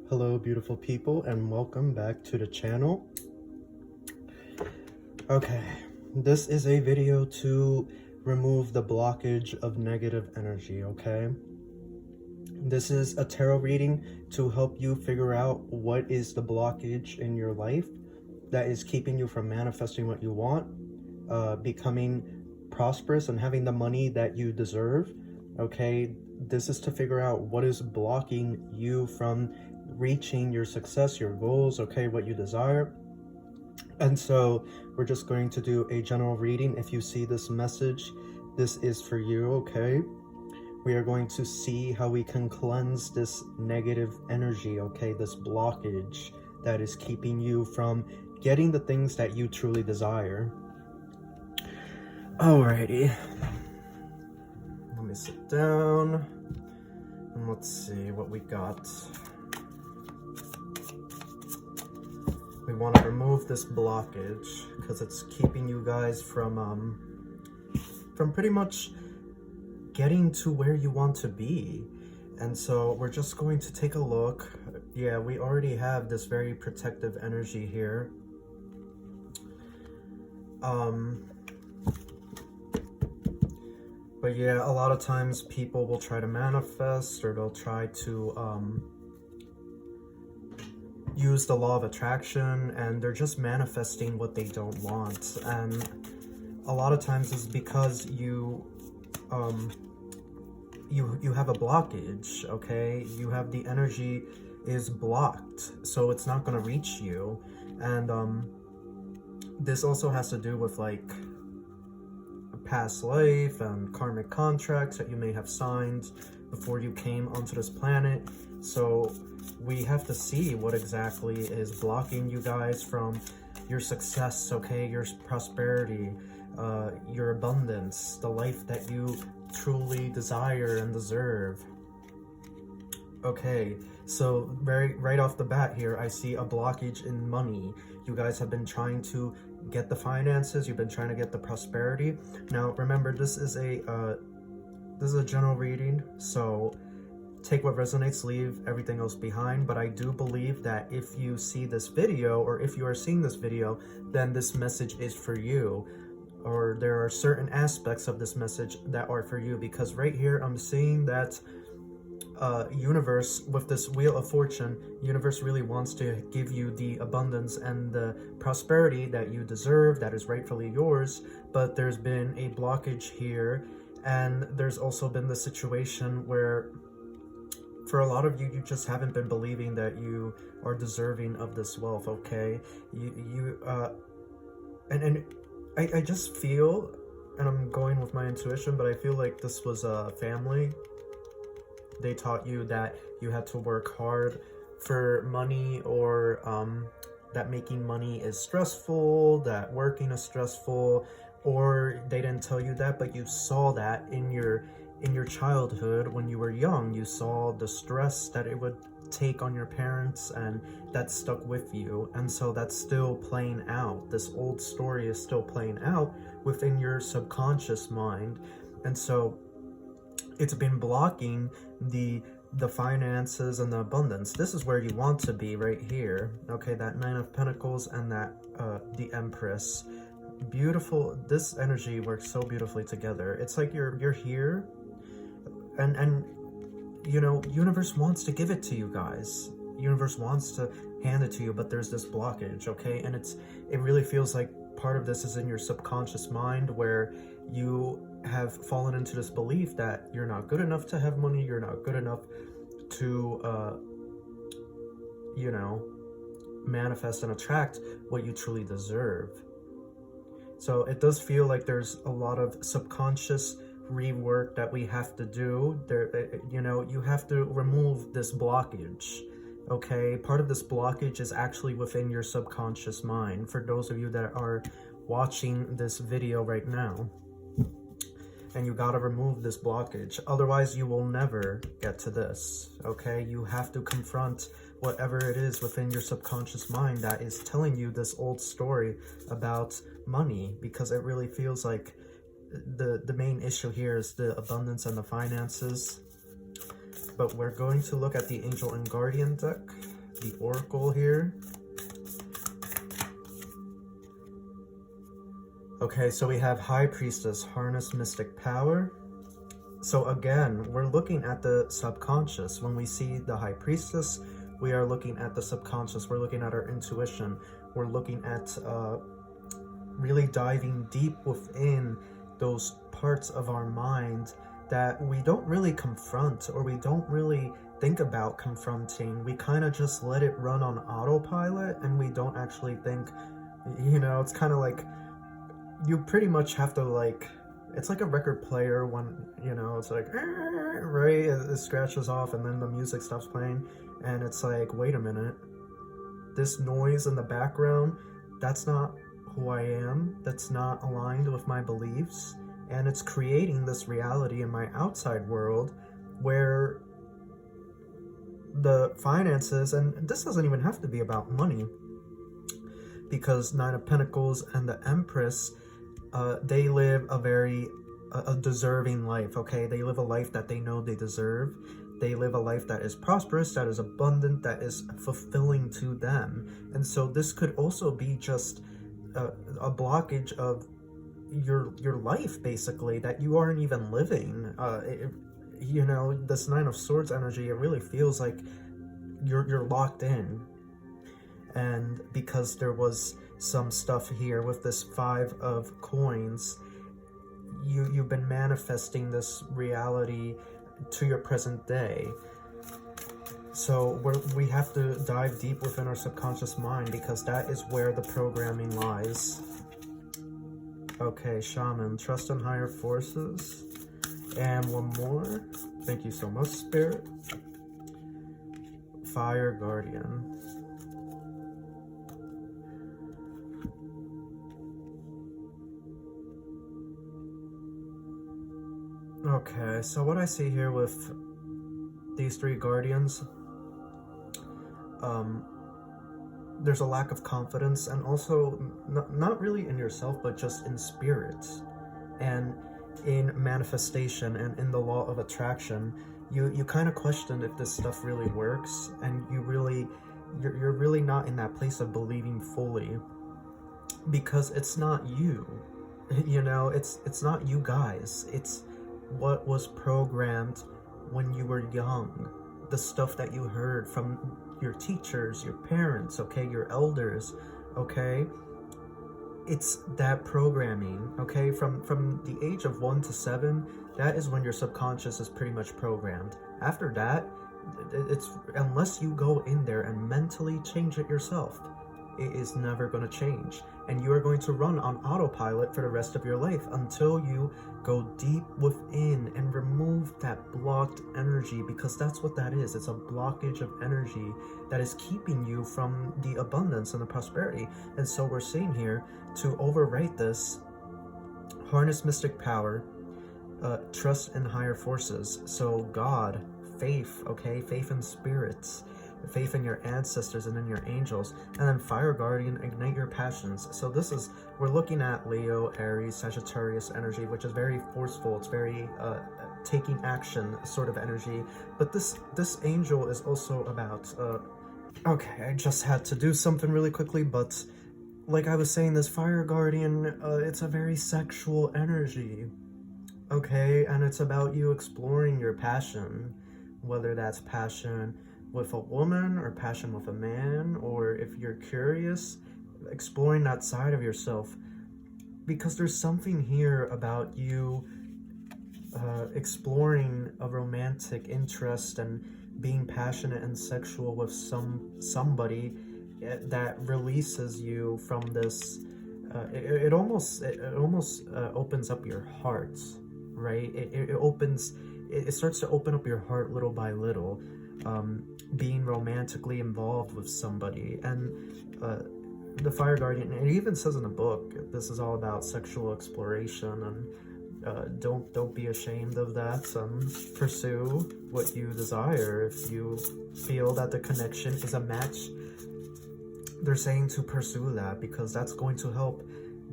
Hello beautiful people, and welcome back to the channel. Okay, this is a video to remove the blockage of negative energy, okay? This is a tarot reading to help you figure out what is the blockage in your life that is keeping you from manifesting what you want, becoming prosperous and having the money that you deserve, okay? This is to figure out what is blocking you from reaching your success, your goals, okay, what you desire. And so we're just going to do a general reading. If you see this message, this is for you, okay? We are going to see how we can cleanse this negative energy, okay, this blockage that is keeping you from getting the things that you truly desire. Alrighty, let me sit down and let's see what we got. We want to remove this blockage because it's keeping you guys from pretty much getting to where you want to be. And so we're just going to take a look. Yeah, we already have this very protective energy here. But yeah, a lot of times people will try to manifest, or they'll try to use the law of attraction, and they're just manifesting what they don't want. And a lot of times it's because you have a blockage, okay? You have the energy is blocked, so it's not going to reach you. And this also has to do with like a past life and karmic contracts that you may have signed before you came onto this planet. So we have to see what exactly is blocking you guys from your success, okay? Your prosperity, your abundance, the life that you truly desire and deserve. Okay, so right off the bat here, I see a blockage in money. You guys have been trying to get the finances, you've been trying to get the prosperity. Now remember, this is a general reading, so take what resonates, leave everything else behind. But I do believe that if you see this video, or if you are seeing this video, then this message is for you, or there are certain aspects of this message that are for you. Because right here I'm seeing that universe, with this Wheel of Fortune, universe really wants to give you the abundance and the prosperity that you deserve, that is rightfully yours. But there's been a blockage here, and there's also been the situation where for a lot of you, you just haven't been believing that you are deserving of this wealth, okay? I just feel, and I'm going with my intuition, but I feel like this was a family. They taught you that you had to work hard for money, or that making money is stressful, that working is stressful, or they didn't tell you that, but you saw that in your childhood when you were young. You saw the stress that it would take on your parents, and that stuck with you. And so that's still playing out. This old story is still playing out within your subconscious mind. And so it's been blocking the finances and the abundance. This is where you want to be, right here, okay? That Nine of Pentacles and that the Empress. Beautiful. This energy works so beautifully together. It's like you're here, and you know, universe wants to give it to you guys. Universe wants to hand it to you, but there's this blockage, okay? And it really feels like part of this is in your subconscious mind, where you have fallen into this belief that you're not good enough to have money, you're not good enough to you know, manifest and attract what you truly deserve. So it does feel like there's a lot of subconscious rework that we have to do. There, you know, you have to remove this blockage, okay? Part of this blockage is actually within your subconscious mind, for those of you that are watching this video right now. And you gotta remove this blockage, otherwise you will never get to this, okay? You have to confront whatever it is within your subconscious mind that is telling you this old story about money, because it really feels like the main issue here is the abundance and the finances. But we're going to look at the Angel and Guardian deck. the Oracle here. Okay, so we have High Priestess, harness mystic power. So again, we're looking at the subconscious. When we see the High Priestess, we are looking at the subconscious. We're looking at our intuition. We're looking at really diving deep within those parts of our mind that we don't really confront, or we don't really think about confronting. We kind of just let it run on autopilot, and we don't actually think, you know, it's kind of like you pretty much have to, like, it's like a record player when, you know, it's like, right, it scratches off and then the music stops playing, and it's like, wait a minute, this noise in the background, that's not who I am, that's not aligned with my beliefs, and it's creating this reality in my outside world where the finances, and this doesn't even have to be about money, because Nine of Pentacles and the Empress, they live a very deserving life, okay? They live a life that they know they deserve. They live a life that is prosperous, that is abundant, that is fulfilling to them. And so this could also be just a blockage of your life, basically, that you aren't even living. You know, this Nine of Swords energy, it really feels like you're locked in. And because there was some stuff here with this Five of Coins, you've been manifesting this reality to your present day. So we have to dive deep within our subconscious mind, because that is where the programming lies. Okay, Shaman, trust in higher forces. And one more. Thank you so much, Spirit. Fire Guardian. Okay, so what I see here with these three guardians, there's a lack of confidence, and also not really in yourself, but just in spirit and in manifestation and in the law of attraction. You kind of question if this stuff really works, and you're really not in that place of believing fully, because it's not you. You know, it's not you guys. It's what was programmed when you were young, the stuff that you heard from your teachers, your parents, okay, your elders, okay? It's that programming, okay? From the age of 1 to 7, that is when your subconscious is pretty much programmed. After that, it's, unless you go in there and mentally change it yourself, it is never going to change. And you are going to run on autopilot for the rest of your life until you go deep within and remove that blocked energy, because that's what that is. It's a blockage of energy that is keeping you from the abundance and the prosperity. And so we're saying here, to overwrite this, harness mystic power, trust in higher forces. So God, faith, okay, faith in spirits, faith in your ancestors and in your angels, and then Fire Guardian, ignite your passions. So this is, we're looking at Leo, Aries, Sagittarius energy, which is very forceful. It's very taking action sort of energy. But this angel is also about okay, I just had to do something really quickly, but like I was saying, this Fire Guardian, it's a very sexual energy, okay? And it's about you exploring your passion, whether that's passion with a woman or passion with a man, or if you're curious, exploring that side of yourself, because there's something here about you exploring a romantic interest and being passionate and sexual with somebody that releases you from this. It almost opens up your heart, right? It starts to open up your heart little by little. Being romantically involved with somebody. And the Fire Guardian, it even says in the book, this is all about sexual exploration, and don't be ashamed of that. Pursue what you desire. If you feel that the connection is a match, they're saying to pursue that, because that's going to help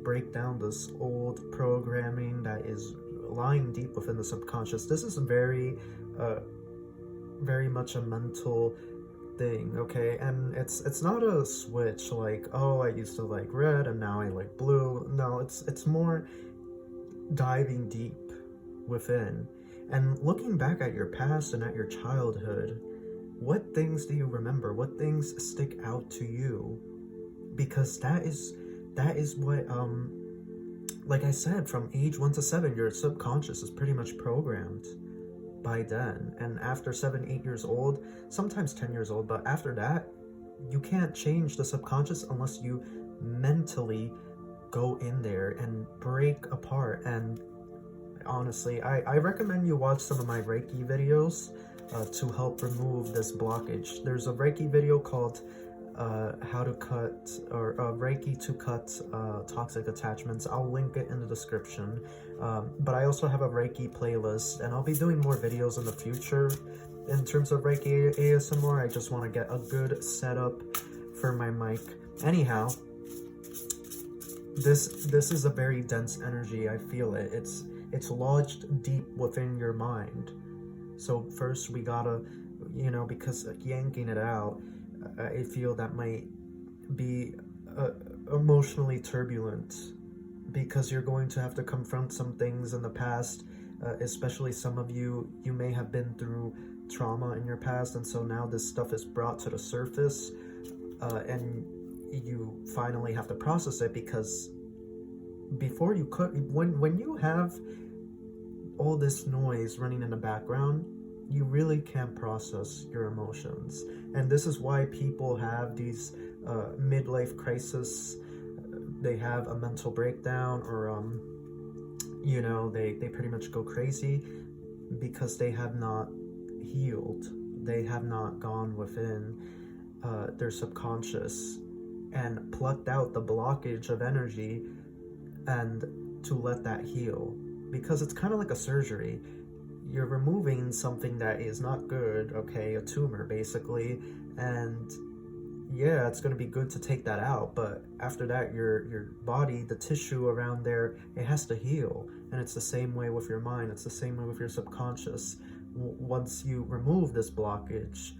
break down this old programming that is lying deep within the subconscious. This is very much a mental thing, okay? And it's not a switch like, oh, I used to like red and now I like blue. No, it's more diving deep within and looking back at your past and at your childhood. What things do you remember? What things stick out to you? Because that is what like I said, from age 1 to 7, your subconscious is pretty much programmed by then. And after 7, 8 years old, sometimes 10 years old, but after that, you can't change the subconscious unless you mentally go in there and break apart. And honestly, I recommend you watch some of my Reiki videos to help remove this blockage. There's a Reiki video called how to cut, or Reiki to cut toxic attachments. I'll link it in the description. But I also have a Reiki playlist, and I'll be doing more videos in the future in terms of Reiki ASMR. I just want to get a good setup for my mic. Anyhow, this is a very dense energy. I feel it. It's lodged deep within your mind. So first we gotta, because yanking it out, I feel that might be emotionally turbulent, because you're going to have to confront some things in the past, especially some of you may have been through trauma in your past, and so now this stuff is brought to the surface, and you finally have to process it, because before you could, when you have all this noise running in the background, you really can't process your emotions. And this is why people have these midlife crisis. They have a mental breakdown, or they pretty much go crazy, because they have not healed. They have not gone within their subconscious and plucked out the blockage of energy and to let that heal. Because it's kind of like a surgery. You're removing something that is not good, okay, a tumor basically, and yeah, it's going to be good to take that out, but after that, your body, the tissue around there, it has to heal. And it's the same way with your mind. It's the same way with your subconscious. Once you remove this blockage,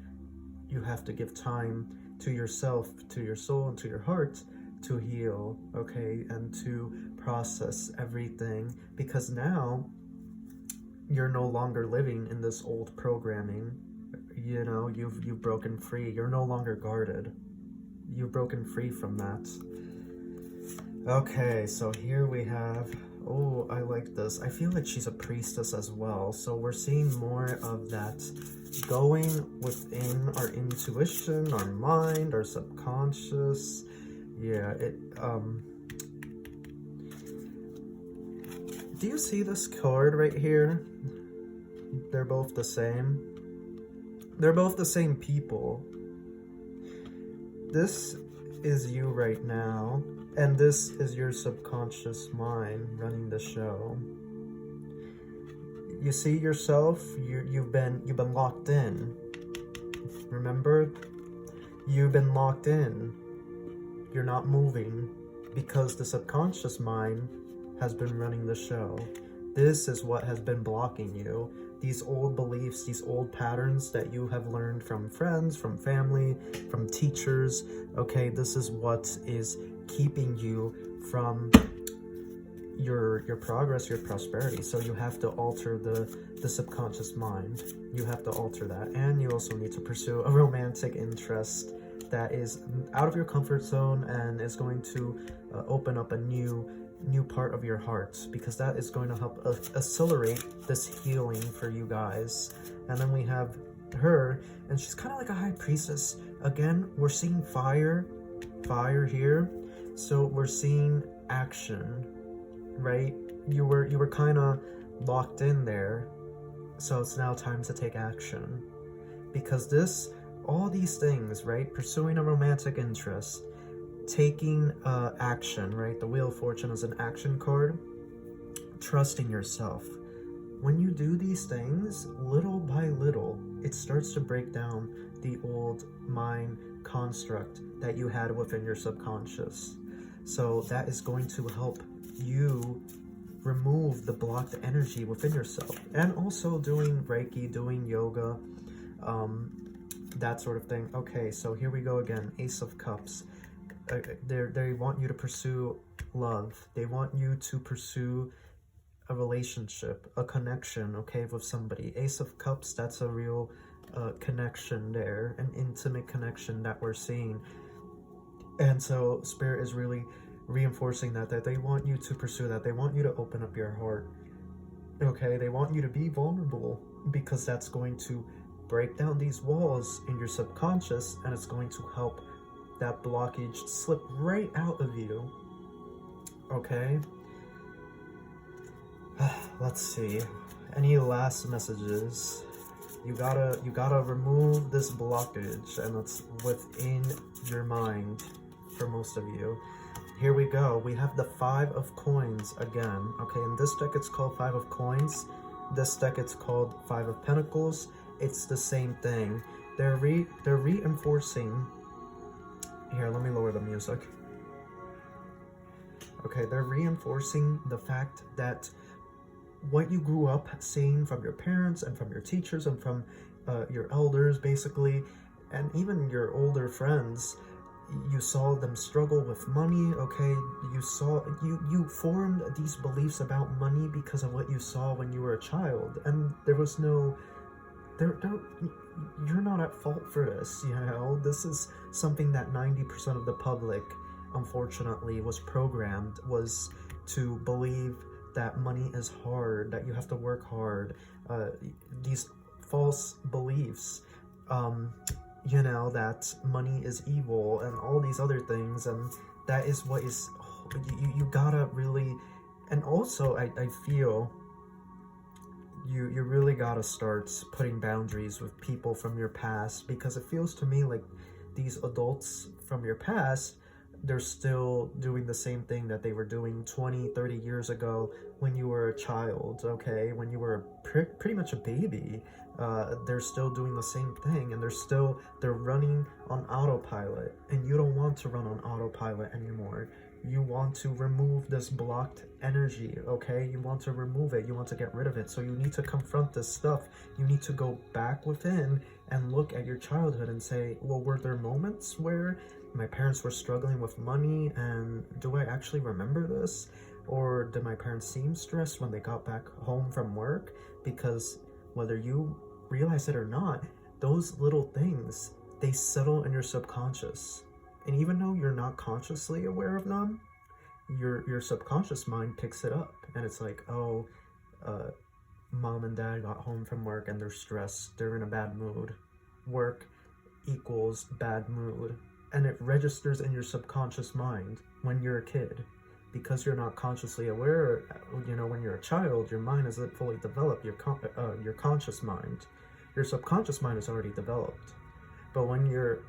you have to give time to yourself, to your soul, and to your heart to heal, okay, and to process everything, because now you're no longer living in this old programming. You've broken free. You're no longer guarded. You've broken free from that. Okay, so here we have, oh, I like this. I feel like she's a priestess as well. So we're seeing more of that going within our intuition, our mind, our subconscious. Yeah, do you see this card right here? They're both the same. They're both the same people. This is you right now, and this is your subconscious mind running the show. You see yourself, you've been locked in. Remember? You've been locked in. You're not moving because the subconscious mind has been running the show. This is what has been blocking you. These old beliefs, these old patterns that you have learned from friends, from family, from teachers. Okay, this is what is keeping you from your progress, your prosperity. So you have to alter the subconscious mind. You have to alter that. And you also need to pursue a romantic interest that is out of your comfort zone and is going to open up a new part of your heart, because that is going to help accelerate this healing for you guys. And then we have her, and she's kind of like a high priestess. Again, we're seeing fire here, so we're seeing action, right? You were kind of locked in there, so it's now time to take action, because all these things, right? Pursuing a romantic interest, taking action, right? The Wheel of Fortune is an action card. Trusting yourself. When you do these things, little by little, it starts to break down the old mind construct that you had within your subconscious. So that is going to help you remove the blocked energy within yourself. And also doing Reiki, doing yoga, that sort of thing. Okay, so here we go again. Ace of Cups. They want you to pursue love. They want you to pursue a relationship, a connection, okay, with somebody. Ace of Cups, that's a real connection there, an intimate connection that we're seeing. And so Spirit is really reinforcing that they want you to pursue that. They want you to open up your heart, okay? They want you to be vulnerable, because that's going to break down these walls in your subconscious, and it's going to help that blockage slip right out of you, okay? Let's see, any last messages? You gotta remove this blockage, and it's within your mind for most of you. Here we go. We have the Five of Coins again. Okay, in this deck it's called Five of Coins. This deck it's called Five of Pentacles. It's the same thing. They're reinforcing. Here, let me lower the music. Okay, they're reinforcing the fact that what you grew up seeing from your parents and from your teachers and from your elders, basically, and even your older friends, you saw them struggle with money, okay? You formed these beliefs about money because of what you saw when you were a child, and there was no, you're not at fault for this, you know? This is something that 90% of the public, unfortunately, was programmed, was to believe that money is hard, that you have to work hard, these false beliefs, you know, that money is evil and all these other things, and that is what is, you gotta really, and also I feel you really gotta start putting boundaries with people from your past, because it feels to me like these adults from your past, they're still doing the same thing that they were doing 20, 30 years ago when you were a child, okay? When you were pretty much a baby. They're still doing the same thing, and they're running on autopilot, and you don't want to run on autopilot anymore. You want to remove this blocked energy, okay? You want to remove it. You want to get rid of it. So you need to confront this stuff. You need to go back within and look at your childhood and say, well, were there moments where my parents were struggling with money, and do I actually remember this? Or did my parents seem stressed when they got back home from work? Because whether you realize it or not, those little things, they settle in your subconscious. And even though you're not consciously aware of them, your subconscious mind picks it up. And it's like, oh, mom and dad got home from work and they're stressed. They're in a bad mood. Work equals bad mood. And it registers in your subconscious mind when you're a kid. Because you're not consciously aware, you know, when you're a child, your mind isn't fully developed, your conscious mind. Your subconscious mind is already developed. But when you're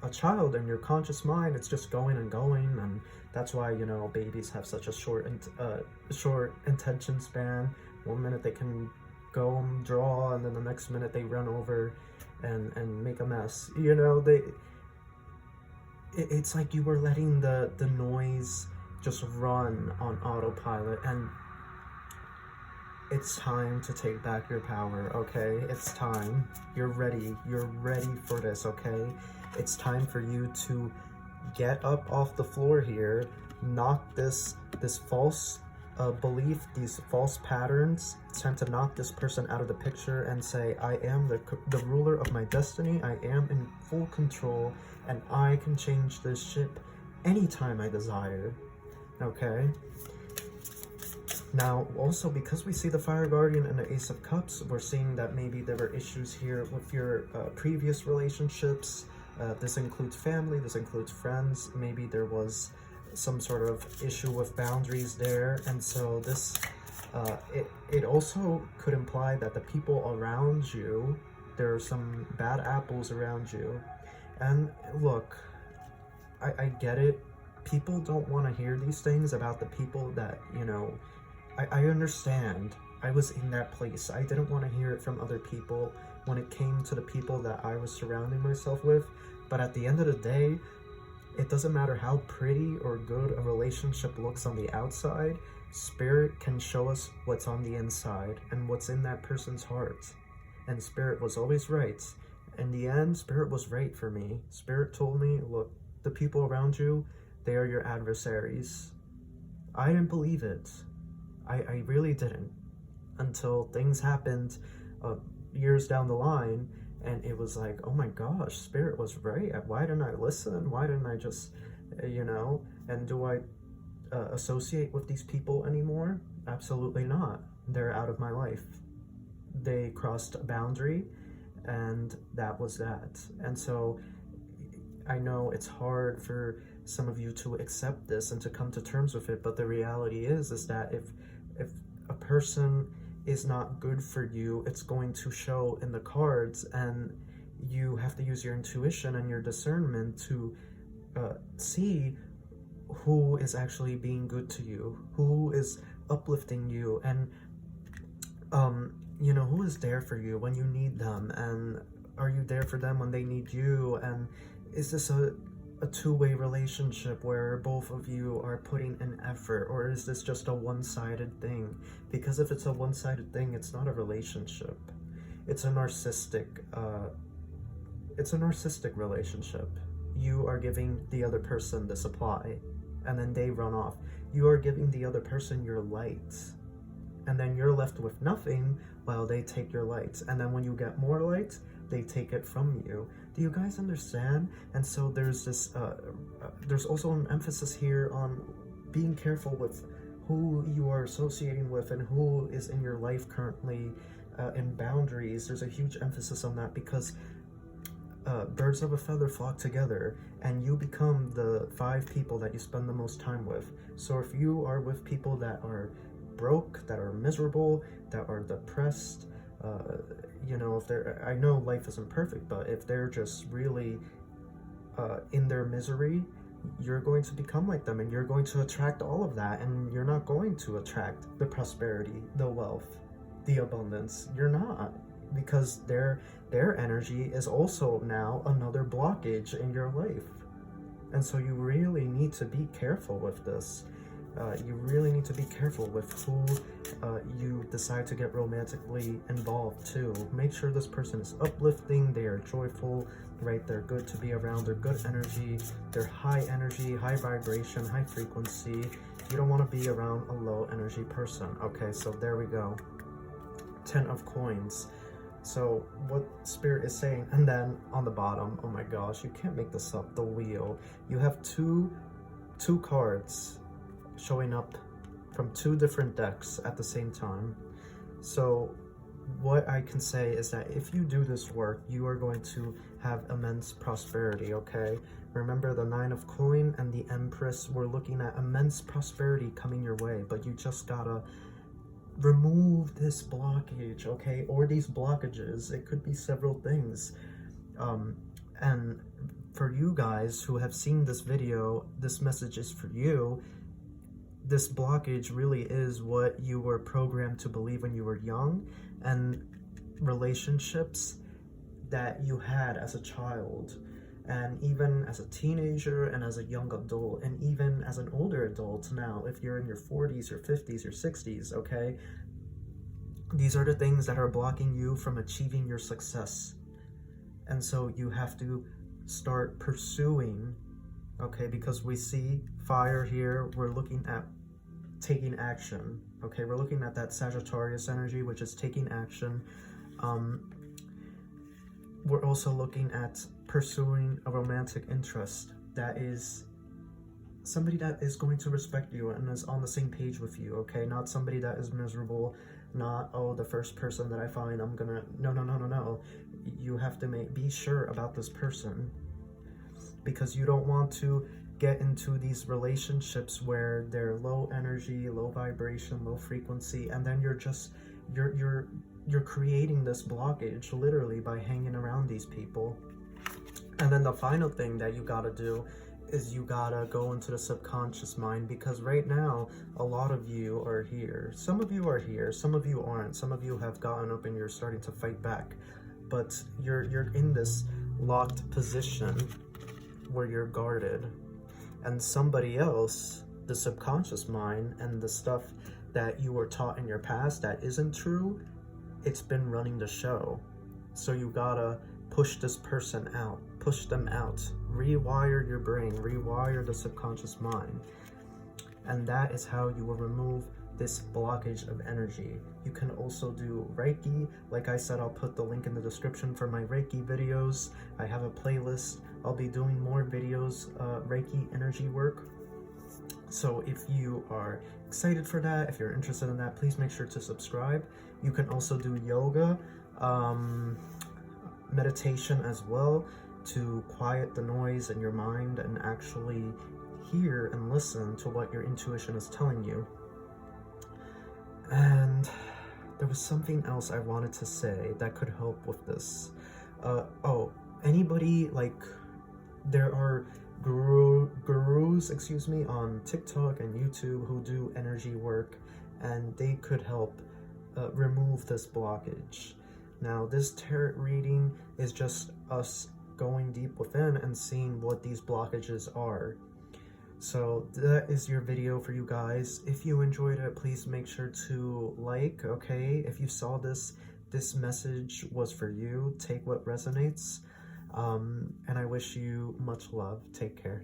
a child and your conscious mind, it's just going and going, and that's why, you know, babies have such a short attention span. One minute they can go and draw, and then the next minute they run over and make a mess. You know, it's like you were letting the noise just run on autopilot, and it's time to take back your power, okay? It's time. You're ready for this, okay? It's time for you to get up off the floor here, knock this false belief, these false patterns. It's time to knock this person out of the picture and say, I am the ruler of my destiny. I am in full control, and I can change this ship anytime I desire. Okay? Now, also, because we see the Fire Guardian and the Ace of Cups, we're seeing that maybe there were issues here with your previous relationships. This includes family, this includes friends. Maybe there was some sort of issue with boundaries there. And so this, it also could imply that the people around you, there are some bad apples around you. And look, I get it. People don't want to hear these things about the people that, you know, I understand. I was in that place. I didn't want to hear it from other people when it came to the people that I was surrounding myself with. But at the end of the day, it doesn't matter how pretty or good a relationship looks on the outside. Spirit can show us what's on the inside and what's in that person's heart. And Spirit was always right. In the end, Spirit was right for me. Spirit told me, look, the people around you, they are your adversaries. I didn't believe it. I really didn't, until things happened years down the line, and it was like, oh my gosh, Spirit was right. Why didn't I listen? Why didn't I just, and do I associate with these people anymore? Absolutely not. They're out of my life. They crossed a boundary, and that was that. And so I know it's hard for some of you to accept this and to come to terms with it, but the reality is that if a person is not good for you, it's going to show in the cards, and you have to use your intuition and your discernment to see who is actually being good to you, who is uplifting you, and who is there for you when you need them, and are you there for them when they need you? And is this a two-way relationship where both of you are putting an effort, or is this just a one-sided thing? Because if it's a one-sided thing, it's not a relationship. It's a narcissistic relationship. You are giving the other person the supply, and then they run off. You are giving the other person your light, and then you're left with nothing while they take your light. And then when you get more light, they take it from you. Do you guys understand? And so there's this, there's also an emphasis here on being careful with who you are associating with and who is in your life currently, and boundaries. There's a huge emphasis on that, because birds of a feather flock together, and you become the 5 people that you spend the most time with. So if you are with people that are broke, that are miserable, that are depressed, if they're, I know life isn't perfect, but if they're just really in their misery, you're going to become like them, and you're going to attract all of that, and you're not going to attract the prosperity, the wealth, the abundance. You're not, because their energy is also now another blockage in your life. And so you really need to be careful with this. You really need to be careful with who you decide to get romantically involved too. Make sure this person is uplifting, they are joyful, right? They're good to be around, they're good energy, they're high energy, high vibration, high frequency. You don't want to be around a low energy person. Okay, so there we go. 10 of coins. So what Spirit is saying, and then on the bottom, oh my gosh, you can't make this up, the wheel. You have two cards showing up from 2 different decks at the same time. So what I can say is that if you do this work, you are going to have immense prosperity, okay? Remember the 9 of coin and the Empress, we're looking at immense prosperity coming your way, but you just gotta remove this blockage, okay? Or these blockages. It could be several things. And for you guys who have seen this video, this message is for you. This blockage really is what you were programmed to believe when you were young, and relationships that you had as a child, and even as a teenager, and as a young adult, and even as an older adult now, if you're in your 40s or 50s or 60s, okay? These are the things that are blocking you from achieving your success. And so you have to start pursuing, okay? Because we see fire here, we're looking at taking action, okay? We're looking at that Sagittarius energy, which is taking action. We're also looking at pursuing a romantic interest that is somebody that is going to respect you and is on the same page with you, okay? Not somebody that is miserable, not, oh, the first person that I find, I'm gonna, no. You have to be sure about this person, because you don't want to get into these relationships where they're low energy, low vibration, low frequency, and then you're creating this blockage literally by hanging around these people. And then the final thing that you gotta do is you gotta go into the subconscious mind, because right now a lot of you are here. Some of you are here, some of you aren't. Some of you have gotten up and you're starting to fight back, but you're in this locked position where you're guarded. And somebody else, the subconscious mind, and the stuff that you were taught in your past that isn't true, it's been running the show. So you gotta push this person out, push them out, rewire your brain, rewire the subconscious mind. And that is how you will remove this blockage of energy. You can also do Reiki. Like I said, I'll put the link in the description for my Reiki videos. I have a playlist. I'll be doing more videos, Reiki energy work. So if you are excited for that, if you're interested in that, please make sure to subscribe. You can also do yoga, meditation as well, to quiet the noise in your mind and actually hear and listen to what your intuition is telling you. And there was something else I wanted to say that could help with this. Anybody, like, there are gurus, on TikTok and YouTube who do energy work, and they could help remove this blockage. Now, this tarot reading is just us going deep within and seeing what these blockages are. So that is your video for you guys. If you enjoyed it, please make sure to like, okay? If you saw this message was for you, take what resonates. And I wish you much love. Take care.